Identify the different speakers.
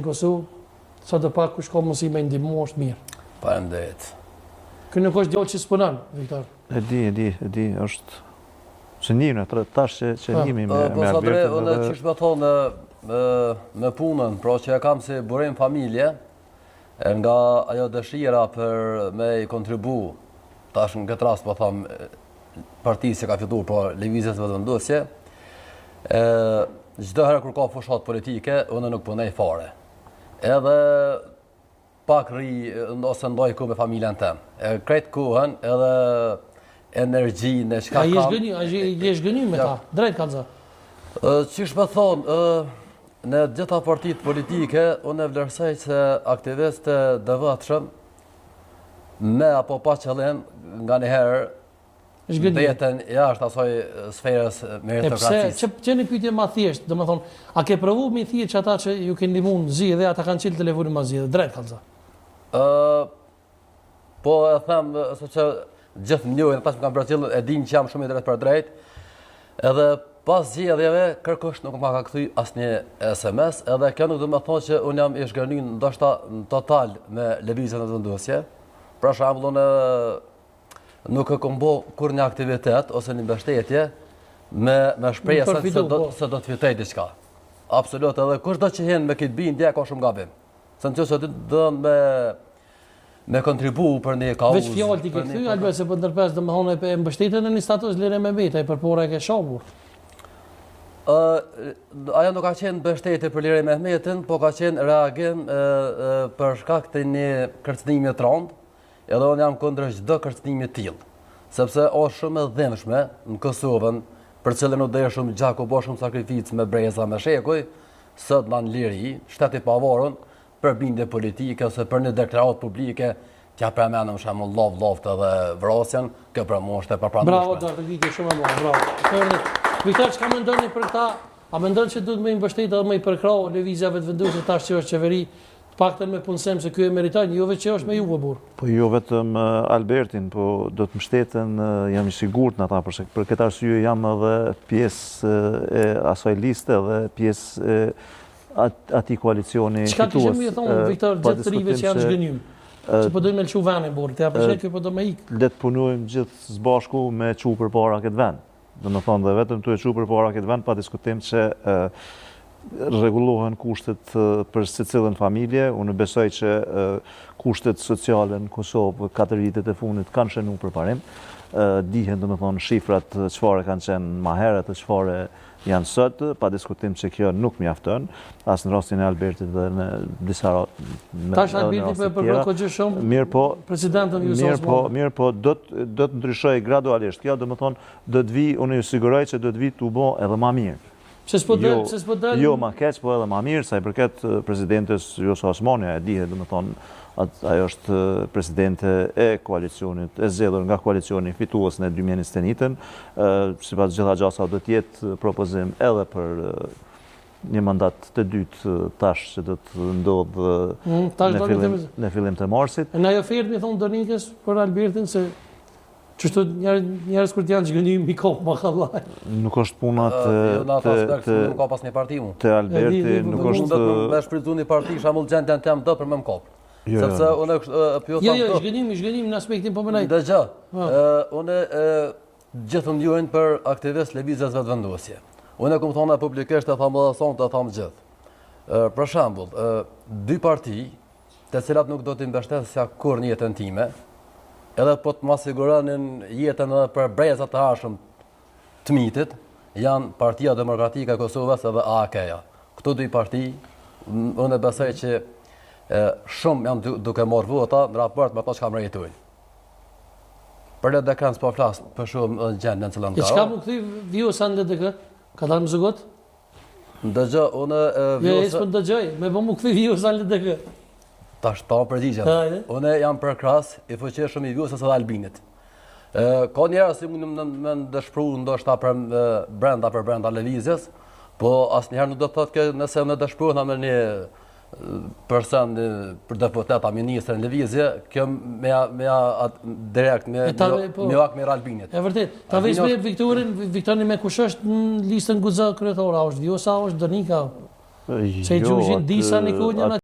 Speaker 1: në Kosovë, sa të pak kush ka mundësi me ndihmu është mirë.
Speaker 2: Faleminderit.
Speaker 1: Ky nuk është djalë që s'punon, Viktor.
Speaker 3: E di, është që njëmë, tash që njëmi me
Speaker 2: Albertin. Unë që shme thonë me punën, pra që e kam si burim familje, nga ajo dëshira për me i kontribu, tash në këtë rast po thamë partisë që ka fituar, po lëvizjes vetëvendosje, çdo herë kur ka fushat politike, unë nuk punej fare. Edhe pak ose ndoj ku me familjen tem. Krejt kohën edhe energji në çka kam.
Speaker 1: A je zhgënim me ta, drejt kalza.
Speaker 2: Qish me thonë, në gjitha partitë politike, unë e vlerësoj se aktivistë devotshëm me apo pa qëllim nga njëherë të jetën jashtë asoj sferës meritokracisë.
Speaker 1: Që një pyetje ma thjesht, dhe me thonë, a ke provu me thjesht që ata që ju ke ndihmu në zi dhe ata kanë qilë telefonin ma zi dhe drejt kalza?
Speaker 2: Po e them, se që gjithë mnjojnë, ata që më kanë bërë e din që jam shumë i drejt për drejt, edhe pas zgjedhjeve kërkush nuk ma ka kthy asnjë SMS, edhe kjo nuk do të thonë që unë jam i zhgënjur ndoshta në total me lëvizjen e vendosje. Për shembull, nuk e kam bërë kur një aktivitet ose një mbështetje me shpresë se do të fitoj diçka. Absolut, edhe kushdo që hen me këtë bindje ka shumë gabim. Se nëse do me kontribu për një kauzë.
Speaker 1: Veç fjalë ti ke kthy, Albert, se po ndërpres domethënë e mbështetjen në një status lirë me beta, për pora e ke shohur.
Speaker 2: Ajo nuk ka qenë mbështetje për Lirë Mehmetin, po ka qenë reagim për shkak të një kërcënimi të rëndë, edhe unë jam kundër çdo kërcënimi të tillë, sepse është shumë e dhimbshme në Kosovën, për cilën u deri shumë gjaku, bo shumë sakrificë me breza, me shekuj, sot në liri, shteti pavarur për bindje politike ose për një deklaratë publike, t'ja përmendëm shembull loftë edhe vrasjen, kjo për mua është e paprandueshme.
Speaker 1: Bravo, Dr. Viki, shumë e mirë, bravo. Viktor, çka mendoni për këta? A mendon se duhet më i mbështetë edhe më i përkrau lëvizjave të vendosur tash që është qeveri, të paktën me punësim se ky e meriton, jo vetë që është me Juve burr.
Speaker 3: Po jo vetëm Albertin, po do të mbështeten, jam i sigurt në ata, për këtë arsye jam edhe pjesë e asaj liste dhe pjesë e atij koalicioni fitues.
Speaker 1: Çka kishim më thonë Viktor gjithë të rive që janë zhgënjur? Që po dojmë me lëshu venin burr, të apëshet që po do me ikë.
Speaker 3: Le të punojmë gjithë së bashku me çu përpara këtë vend. Do të thonë dhe vetëm tu e çu përpara këtë vend pa diskutim që rregullohen kushtet për secilën familje. Unë besoj që kushtet sociale në Kosovë 4 vitet e fundit kanë shënuar përparim. Dihen domethënë shifrat çfarë kanë qenë më herët e çfarë janë sot, pa diskutim që kjo nuk mjafton, as në rastin e Albertit dhe në disa
Speaker 1: tash Alberti po e përgjigj shumë.
Speaker 3: Mirë po,
Speaker 1: presidentën
Speaker 3: mirë po, do të ndryshoj gradualisht. Kjo domethënë do të vi, unë ju siguroj që do të vi të bo edhe më mirë. Jo më keq, po edhe më mirë, sa i përket presidentes Vjosa Osmani, e dihet domethënë ajo është presidente e koalicionit, e zgjedhur nga koalicioni fitues në 2021-ën, sipas gjitha gjasa do të jetë propozim edhe për një mandat të dytë tash që do të ndodhë në fillim të marsit.
Speaker 1: Në ajo ofertë mi thonë Donikës për Albertin se çështë njerëz kur janë zhgënjur mi kohë më kallaj.
Speaker 3: Nuk është puna
Speaker 2: nuk ka pas një parti mu.
Speaker 3: Te Alberti nuk është
Speaker 2: me shfrytëzu një parti, shembull gjendjen tem do për më kopë. Sepse unë
Speaker 1: zhgënim në aspektin po mënaj.
Speaker 2: Dëgjoj, unë gjithë ndjojnë për aktivist lëvizjes vetëvendosje. Unë e kom thonë publikisht, e thamë dhe thonë, e thamë gjithë. Për shembull, 2 parti, të cilat nuk do t'i mbështetja kur në jetën time, edhe po të më siguronin jetën edhe për brezat të arshëm të mitit, janë Partia Demokratike e Kosovës edhe AAK-ja. Këto 2 parti, unë e besoj që shumë janë duke marrë vota në raport me ato që kam rejtojnë. Për LDK s'po flas për shumë gjendje në cilën ka.
Speaker 1: Çka më kthy Vjosa në LDK? Ka dalë më zugot?
Speaker 2: Ndëgjë, unë
Speaker 1: Vjosa po ndëgjoj, më po më kthy Vjosa në LDK.
Speaker 2: Tash ta përgjigjem. Unë jam përkras i fuqishëm i Vjosës së Albinit. Ka njerëz që më dëshpëruan ndoshta për brenda lëvizjes, po asnjëherë nuk do të thotë që nëse më dëshpëruan me një person për deputet a ministrë në lëvizje, kjo me direkt me vak me Albinit.
Speaker 1: E vërtet, ta veç me Viktorin me kush është në listën guxë kryetare, është Vjosa, është Donika. Se i gjushin disa një ku njëna